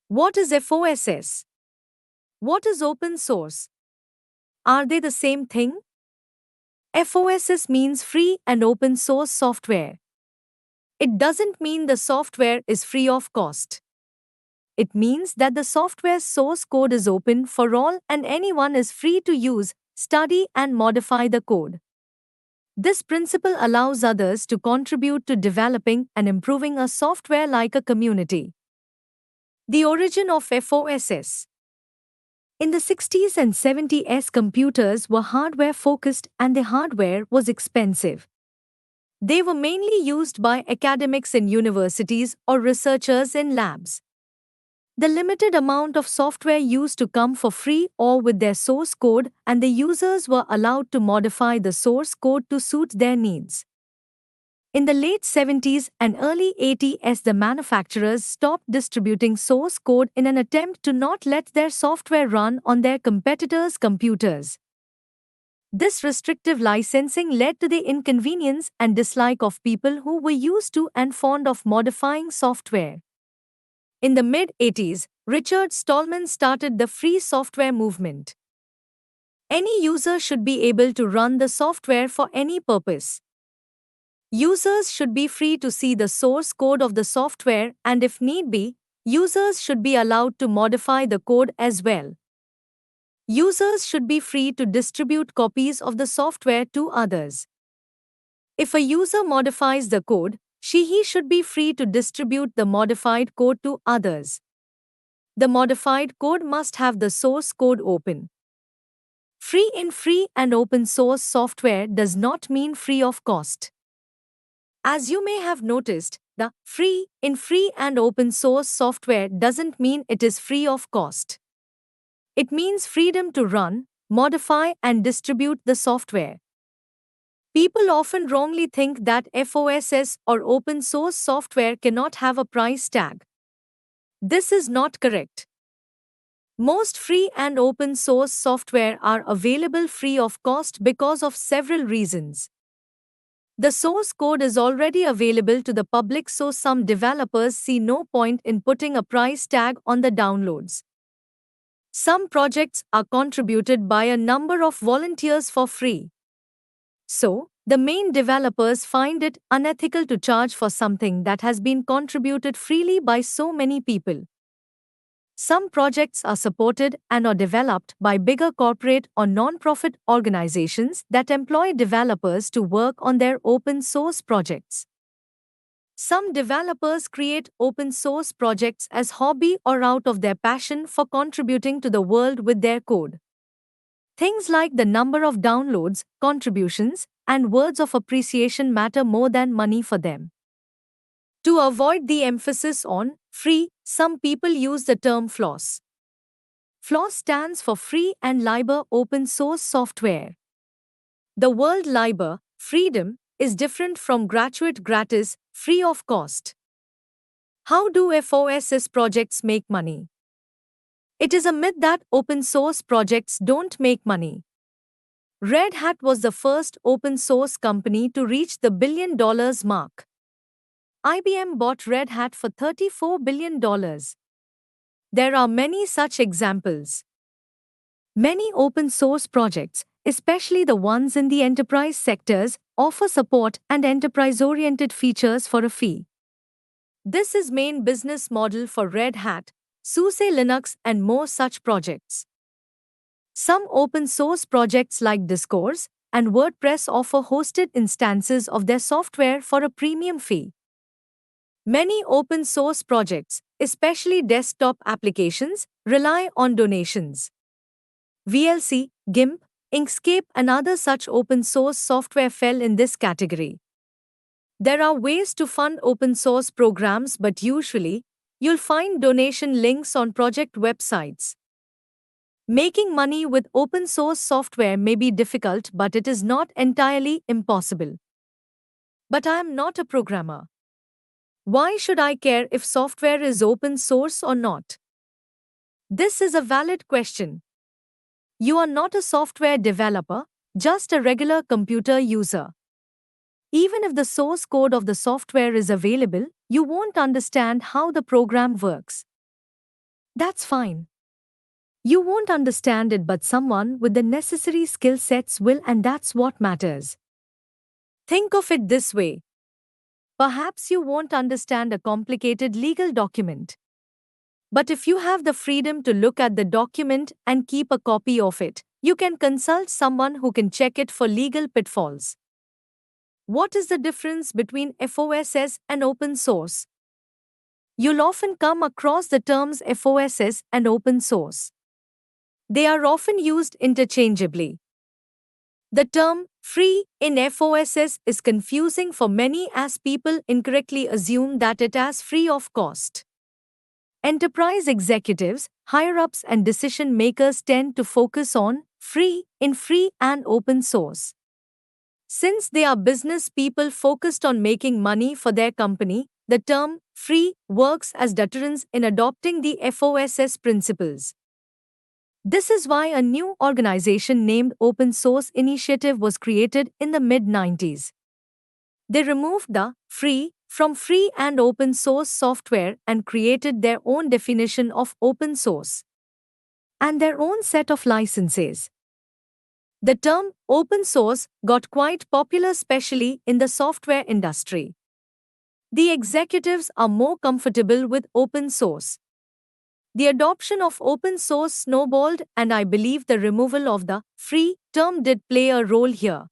What is FOSS? What is open source? Are they the same thing? FOSS means free and open source software. It doesn't mean the software is free of cost. It means that the software's source code is open for all and anyone is free to use, study, and modify the code. This principle allows others to contribute to developing and improving a software like a community. The origin of FOSS. In the 60s and 70s, computers were hardware focused and the hardware was expensive. They were mainly used by academics in universities or researchers in labs. The limited amount of software used to come for free or with their source code, and the users were allowed to modify the source code to suit their needs. In the late 70s and early 80s, the manufacturers stopped distributing source code in an attempt to not let their software run on their competitors' computers. This restrictive licensing led to the inconvenience and dislike of people who were used to and fond of modifying software. In the mid-80s, Richard Stallman started the free software movement. Any user should be able to run the software for any purpose. Users should be free to see the source code of the software, and if need be, users should be allowed to modify the code as well. Users should be free to distribute copies of the software to others. If a user modifies the code, he should be free to distribute the modified code to others. The modified code must have the source code open. Free and open source software does not mean free of cost. As you may have noticed, the free and open source software doesn't mean it is free of cost. It means freedom to run, modify, and distribute the software. People often wrongly think that FOSS or open source software cannot have a price tag. This is not correct. Most free and open source software are available free of cost because of several reasons. The source code is already available to the public, so some developers see no point in putting a price tag on the downloads. Some projects are contributed by a number of volunteers for free. So, the main developers find it unethical to charge for something that has been contributed freely by so many people. Some projects are supported and are developed by bigger corporate or non-profit organizations that employ developers to work on their open source projects. Some developers create open source projects as hobby or out of their passion for contributing to the world with their code. Things like the number of downloads, contributions, and words of appreciation matter more than money for them. To avoid the emphasis on free, some people use the term FLOSS. FLOSS stands for Free and Libre Open Source Software. The word libre, freedom, is different from gratuit, gratis, free of cost. How do FOSS projects make money? It is a myth that open source projects don't make money. Red Hat was the first open source company to reach the $1 billion mark. IBM bought Red Hat for $34 billion. There are many such examples. Many open source projects, especially the ones in the enterprise sectors, offer support and enterprise-oriented features for a fee. This is main business model for Red Hat, SUSE Linux, and more such projects. Some open source projects like Discourse and WordPress offer hosted instances of their software for a premium fee. Many open source projects, especially desktop applications, rely on donations. VLC, GIMP, Inkscape, and other such open source software fell in this category. There are ways to fund open source programs, but usually, you'll find donation links on project websites. Making money with open source software may be difficult, but it is not entirely impossible. But I am not a programmer. Why should I care if software is open source or not? This is a valid question. You are not a software developer, just a regular computer user. Even if the source code of the software is available, you won't understand how the program works. That's fine. You won't understand it, but someone with the necessary skill sets will, and that's what matters. Think of it this way. Perhaps you won't understand a complicated legal document. But if you have the freedom to look at the document and keep a copy of it, you can consult someone who can check it for legal pitfalls. What is the difference between FOSS and open source? You'll often come across the terms FOSS and open source. They are often used interchangeably. The term free in FOSS is confusing for many as people incorrectly assume that it is free of cost. Enterprise executives, higher ups, and decision makers tend to focus on free and open source. Since they are business people focused on making money for their company, the term free works as deterrence in adopting the FOSS principles. This is why a new organization named Open Source Initiative was created in the mid 90s. They removed the free from free and open source software and created their own definition of open source and their own set of licenses. The term open source got quite popular, especially in the software industry. The executives are more comfortable with open source. The adoption of open source snowballed, and I believe the removal of the free term did play a role here.